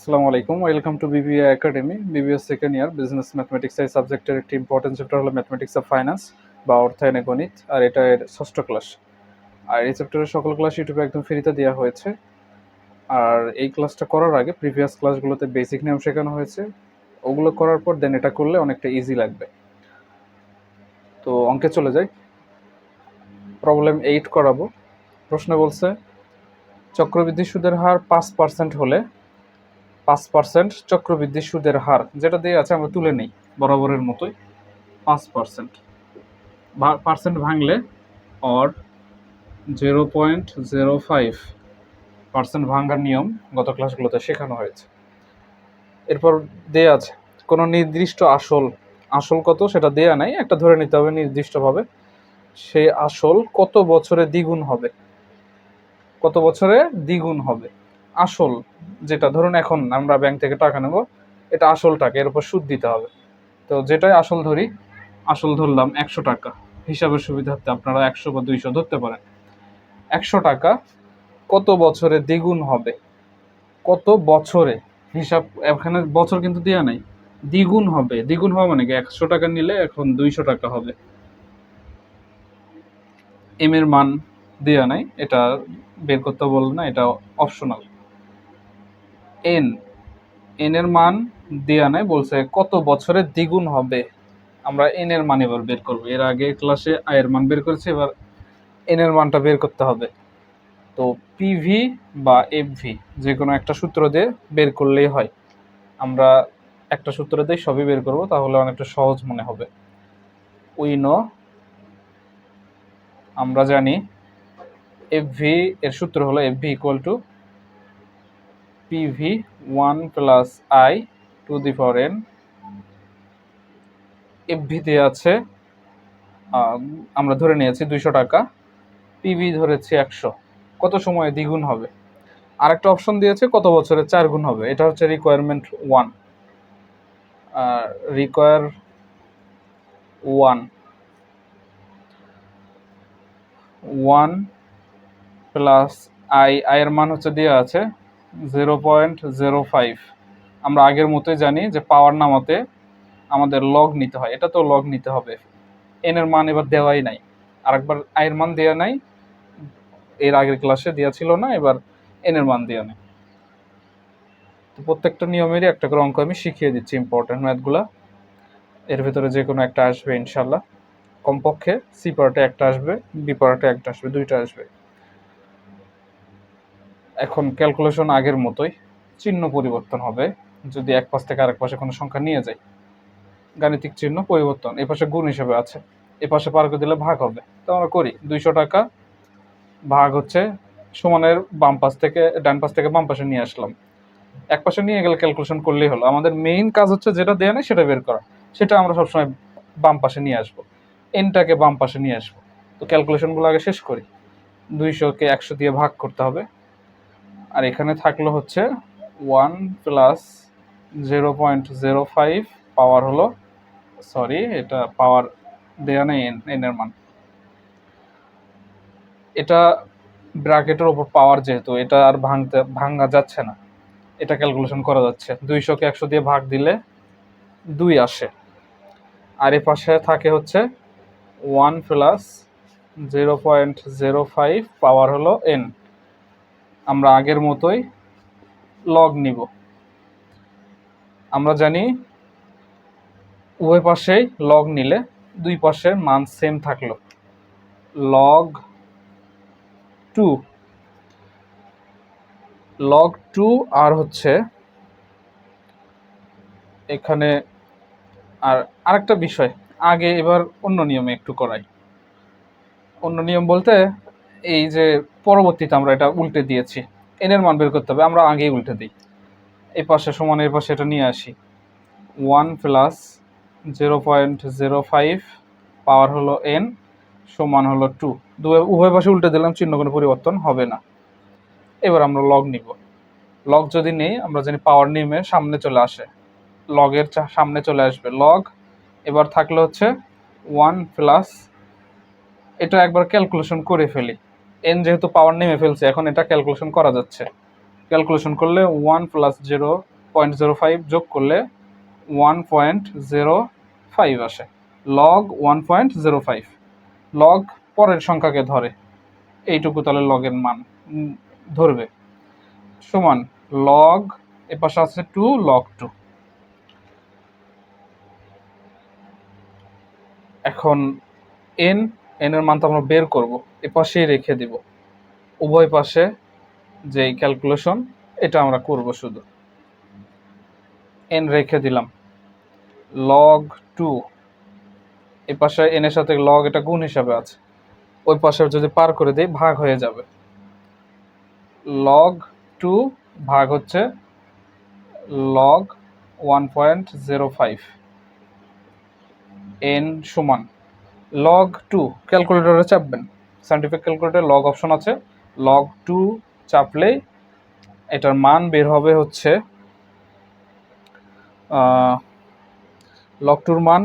আসসালামু আলাইকুম, welcome to BBA academy. BBA second year business mathematics এই সাবজেক্টের একটি ইম্পর্টেন্ট চ্যাপ্টার হলো ম্যাথমেটিক্স অফ ফাইন্যান্স বা অর্থায়নে গণিত, আর এটা এর ষষ্ঠ ক্লাস। আর এই চ্যাপ্টারের সকল ক্লাস ইউটিউবে একদম ফ্রিতে দেওয়া হয়েছে। আর এই ক্লাসটা করার আগে প্রিভিয়াস ক্লাসগুলোতে বেসিক নিয়ম শেখানো হয়েছে, ওগুলো করার পর দেন এটা করলে অনেকটা ইজি লাগবে। তো অঙ্কে চলে যাই, প্রবলেম 8 করাবো। প্রশ্ন বলছে চক্রবৃদ্ধি সুদের হার 5% হলে 5% চক্রবৃদ্ধি সুদের হার, যেটা দিয়ে আছে আমরা তুলে নিই বরাবরের মতোই। 5% পার্সেন্ট ভাঙলে অর 0.05% ভাঙার নিয়ম গত ক্লাসগুলোতে শেখানো হয়েছে। এরপর দেয়া আছে কোনো নির্দিষ্ট আসল কত সেটা দেয়া নাই, একটা ধরে নিতে হবে নির্দিষ্টভাবে। সেই আসল কত বছরে দ্বিগুণ হবে, কত বছরে দ্বিগুণ হবে আসল, যেটা ধরুন এখন আমরা ব্যাংক থেকে টাকা নেব, এটা আসল টাকা, এর উপর সুদ দিতে হবে। তো যেটাই আসল ধরি, আসল ধরলাম 100 টাকা, হিসাবের সুবিধার্থে আপনারা 100 বা 200 ধরতে পারেন। 100 টাকা কত বছরে দ্বিগুণ হবে, কত বছরে, হিসাব এখানে বছর কিন্তু দেওয়া নাই, দ্বিগুণ হবে। দ্বিগুণ হওয়া মানে কি, 100 টাকা নিলে এখন 200 টাকা হবে। এম এর মান দেওয়া নাই, এটা বের করতে বলল না, এটা অপশনাল। এন এর মান দেওয়া নাই, বলছে কত বছরে দ্বিগুণ হবে। আমরা এন এর মান এবার বের করবো। এর আগে ক্লাসে আই এর মান বের করেছি, এবার এন এর মানটা বের করতে হবে। তো পিভি বা এফভি যে কোনো একটা সূত্র দিয়ে বের করলেই হয়। আমরা একটা সূত্র দিয়ে সবই বের করব, তাহলে অনেকটা সহজ মনে হবে। উই নো, আমরা জানি এফভি এর সূত্র হলো FV equal to PV 1 plus i to the power n. এফভিতে আছে আমরা ধরে নিয়েছি 200 টাকা, পিভি ধরেছি 100, কত সময়ে দ্বিগুণ হবে। আরেকটা অপশন দিয়েছে কত বছরে 4 গুণ হবে, এটা হচ্ছে রিকোয়ারমেন্ট 1। রিকোয়ার 1 প্লাস এর মান হচ্ছে দেওয়া আছে 0.05। আমরা আগের মতোই জানি যে পাওয়ার নামাতে আমাদের লগ নিতে হয়, এটা তো লগ নিতে হবে। এন এর মান এবার দেওয়াই নাই, আরেকবার এর মান দেওয়া নাই, এর আগের ক্লাসে দেওয়া ছিল না, এবার এন এর মান দেওয়া নেই। তো প্রত্যেকটা নিয়মেরই একটা করে অঙ্ক আমি শিখিয়ে দিচ্ছি, ইম্পর্টেন্ট ম্যাথগুলা। এর ভেতরে যে কোনো একটা আসবে ইনশাল্লাহ, কমপক্ষে সি পার্টে একটা আসবে, বি পার্টে একটা আসবে, দুইটা আসবে। এখন ক্যালকুলেশন আগের মতোই, চিহ্ন পরিবর্তন হবে যদি এক পাশ থেকে আরেক পাশে কোনো সংখ্যা নিয়ে যায়। গাণিতিক চিহ্ন পরিবর্তন, এ পাশে গুণ হিসেবে আছে, এ পাশে পার করে দিলে ভাগ হবে। তো আমরা করি 200 টাকা ভাগ হচ্ছে সমানের বাম পাশ থেকে ডান পাশ থেকে বাম পাশে নিয়ে আসলাম। এক পাশে নিয়ে গেলে ক্যালকুলেশন করলেই হলো। আমাদের মেইন কাজ হচ্ছে যেটা দেয়া নেই সেটা বের করা, সেটা আমরা সবসময় বাম পাশে নিয়ে আসবো, এনটাকে বাম পাশে নিয়ে আসবো। তো ক্যালকুলেশনগুলো আগে শেষ করি। 200কে 100 দিয়ে ভাগ করতে হবে, আর এখানে থাকলো হচ্ছে 1 প্লাস 0.05 পাওয়ার হলো, সরি এটা পাওয়ার দেয়া নেই, এন এর মান। এটা ব্র্যাকেটের ওপর পাওয়ার, যেহেতু এটা আর ভাঙা যাচ্ছে না, এটা ক্যালকুলেশন করা যাচ্ছে। 200কে 100 দিয়ে ভাগ দিলে 2 আসে, আর এ পাশে থাকে হচ্ছে 1 প্লাস 0.05 পাওয়ার হলো এন। আমরা আগের মতোই লগ নিব। আমরা জানি উভয় পাশেই লগ নিলে দুই পাশের মান সেম থাকলো, লগ 2 আর হচ্ছে এখানে। আর আরেকটা বিষয়, আগে এবার অন্য নিয়মে একটু করাই। অন্য নিয়ম বলতে এই যে পরবর্তীতে আমরা এটা উল্টে দিয়েছি, এন এর মান বের করতে হবে, আমরা আগেই উল্টে দিই। এই পাশে সমান এই পাশে এটা নিয়ে আসি, 1 প্লাস 0.05 পাওয়ার হলো এন সমান হলো 2। উভয় পাশে উল্টে দিলাম, চিহ্ন কোনো পরিবর্তন হবে না। এবার আমরা লগ নিব। লগ যদি নেই, আমরা জানি পাওয়ার নিয়মের সামনে চলে আসে, লগের সামনে চলে আসবে লগ। এবার থাকলে হচ্ছে 1 প্লাস, এটা একবার ক্যালকুলেশন করে ফেলি। এন যেহেতু পাওয়ার নেমে ফেলছে, এখন এটা ক্যালকুলেশন করা যাচ্ছে। ক্যালকুলেশন করলে 1 প্লাস 0.05 যোগ করলে 1.05 আসে। লগ 1.05, লগ পরের সংখ্যাকে ধরে, এইটুকু তাহলে লগের মান ধরবে, সমান লগ এ পাশে আছে 2 লগ 2। এখন এন এর মান তো আমরা বের করব, এ পাশেই রেখে দিব, উভয় পাশে যে ক্যালকুলেশন এটা আমরা করব, শুধু এন রেখে দিলাম। লগ 2 এ পাশে এন এর সাথে লগ এটা গুণ হিসাবে আছে, ওই পাশে যদি পার করে দেই ভাগ হয়ে যাবে। লগ 2 ভাগ হচ্ছে লগ 1.05, এন সমান লগ 2, ক্যালকুলেটরে চাপবেন, সায়েন্টিফিক ক্যালকুলেটরে লগ অপশন আছে, লগ 2 চাপলেই এটার মান বের হবে হচ্ছে লগ 2-র মান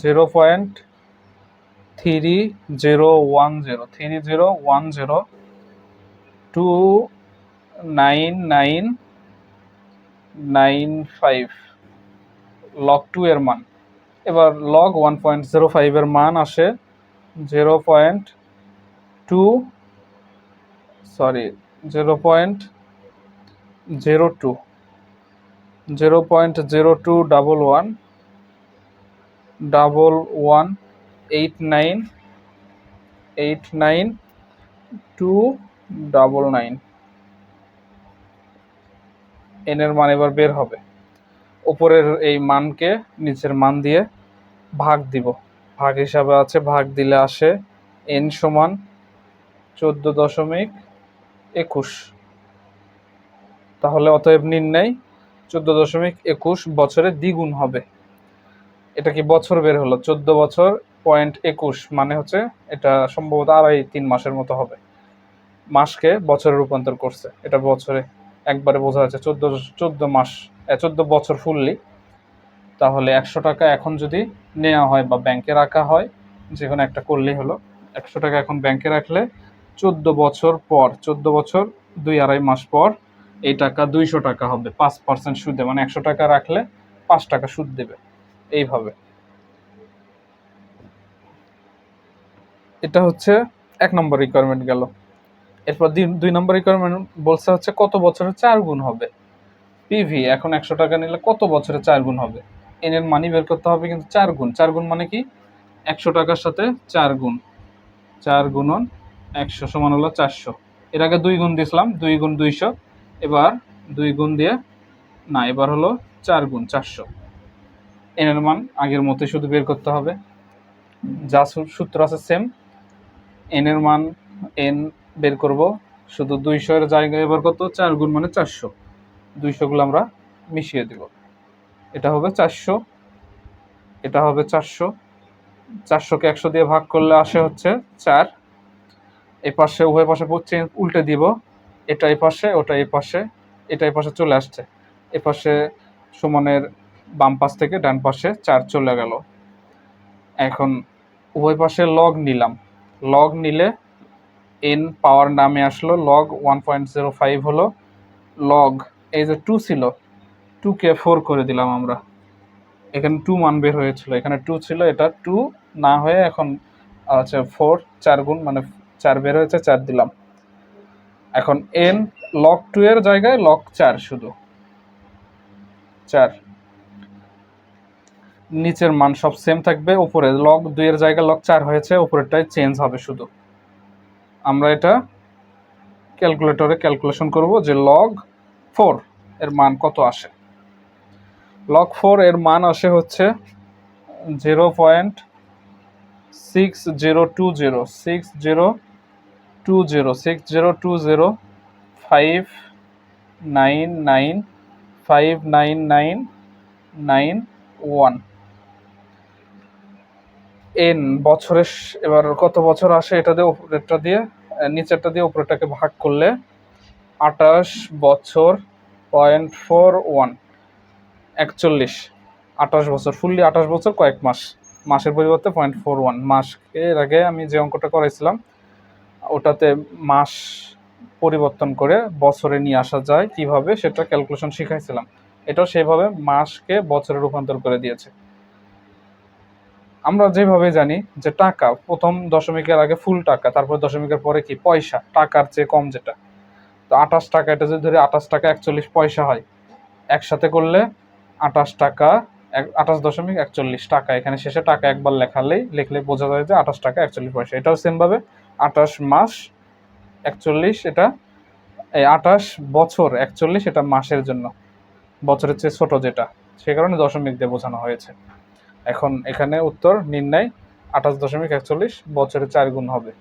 0.3010299995 লগ 2 এর মান। এবার লগ 1.05 এর মান আসে 0.0211118989 এন এর মান এবার বের হবে। উপরের এই মানকে নিচের মান দিয়ে ভাগ দিব, ভাগ হিসাবে আছে, ভাগ দিলে আসে এন সমান 14.21। তাহলে অতএব নির্ণয় 14.21 বছরের দ্বিগুণ হবে। এটা কি বছর বের হলো, 14 বছর 0.21 মানে হচ্ছে এটা সম্ভবত 2.5-3 মাসের মতো হবে। মাসকে বছরে রূপান্তর করছে, এটা বছরে একবারে বোঝা যাচ্ছে 14 মাস 14 বছর ফুললি। তাহলে 100 টাকা এখন যদি নেওয়া হয় বা ব্যাংকে রাখা হয়, যে কোনো একটা করলেই হলো, 100 টাকা এখন ব্যাংকে রাখলে 14 বছর পর, 14 বছর 2-2.5 মাস পর এই টাকা 200 টাকা হবে 5% সুদে, মানে 100 টাকা রাখলে 5 টাকা সুদ দেবে। এইভাবে এটা হচ্ছে 1 নম্বর রিকোয়ারমেন্ট গেল। এরপর 2 নম্বর রিকোয়ারমেন্ট বলছে হচ্ছে কত বছরে 4 গুণ হবে। পিভি এখন 100 টাকা নিলে কত বছরে 4 গুণ হবে, এন এর মানি বের করতে হবে, কিন্তু 4 গুণ, 4 গুণ মানে কি 100 টাকার সাথে 4 গুণ, 4 গুণন 100 সমান হলো 400। এর আগে 2 গুণ দিয়েছিলাম, 2 গুণ 200, এবার 2 গুণ দিয়ে না, এবার হলো 4 গুণ 400। এন এর মান আগের মতোই শুধু বের করতে হবে, যা সূত্র আছে সেম। এন এর মান এন বের করব, শুধু 200 এর জায়গায় এবার কত 4 গুণ মানে 400, 200 গুলো আমরা মিশিয়ে দিব, এটা হবে 400, এটা হবে 400, 400কে 100 দিয়ে ভাগ করলে আসে হচ্ছে 4। এই পাশে উভয় পাশে উল্টে দিব, এটা এই পাশে ওটা এই পাশে, এটা এই পাশে চলে আসছে, এ পাশে সমানের বাম পাশ থেকে ডান পাশে 4 চলে গেল। এখন উভয় পাশে লগ নিলাম, লগ নিলে এন পাওয়ার নামে আসলো, লগ 1.05 হলো, লগ এই যে 2 ছিল 2কে 4 করে দিলাম আমরা, এখানে 2 মান বের হয়েছিল, এখানে 2 ছিল, এটা 2 না হয়ে এখন আচ্ছা 4, 4 গুণ মানে 4 বের হয়েছে, 4 দিলাম। এখন এন লগ 2 এর জায়গায় লগ 4, শুধু 4, নিচের মান সব সেম থাকবে, উপরে লগ 2 এর জায়গায় লগ 4 হয়েছে, উপরেরটাই চেঞ্জ হবে শুধু। আমরা এটা ক্যালকুলেটরে ক্যালকুলেশন করব যে লগ 4 এর মান কত আসে। লগ 4 এর মান আসে হচ্ছে 0.6020602059959991 এন বছরের। এবার কত বছর আসে এটা দিয়ে, উপরেরটা দিয়ে নিচেরটা দিয়ে উপরেরটাকে ভাগ করলে 28 বছর 0.41, 41, 28 বছর ফুললি, 28 বছর কয়েক মাস, মাসের পরিবর্তে 0.41 মাস। এর আগে আমি যে অঙ্কটা করাইছিলাম ওটাতে মাস পরিবর্তন করে বছরে নিয়ে আসা যায় কিভাবে সেটা ক্যালকুলেশন শিখাইছিলাম। এটাও সেভাবে মাসকে বছরে রূপান্তর করে দিয়েছে। আমরা যেভাবে জানি যে টাকা প্রথম দশমিকের আগে ফুল টাকা, তারপর দশমিকের পরে কি পয়সা, টাকার চেয়ে কম যেটা। তো 28 টাকা, এটা যদি ধরি 28 টাকা 41 পয়সা হয়, একসাথে করলে 28 টাকা 28.41 টাকা, এখানে শেষে টাকা একবার লিখলে বোঝা যায় যে 28 টাকা 41 পয়সা। এটাও সেম ভাবে 28 মাস 41, এটা এই 28 বছর 41, এটা মাসের জন্য, বছরের চেয়ে ছোট যেটা, সে কারণে দশমিক দিয়ে বোঝানো হয়েছে। এখন এখানে উত্তর নির্ণয় 28.41 বছরে 4 গুণ হবে।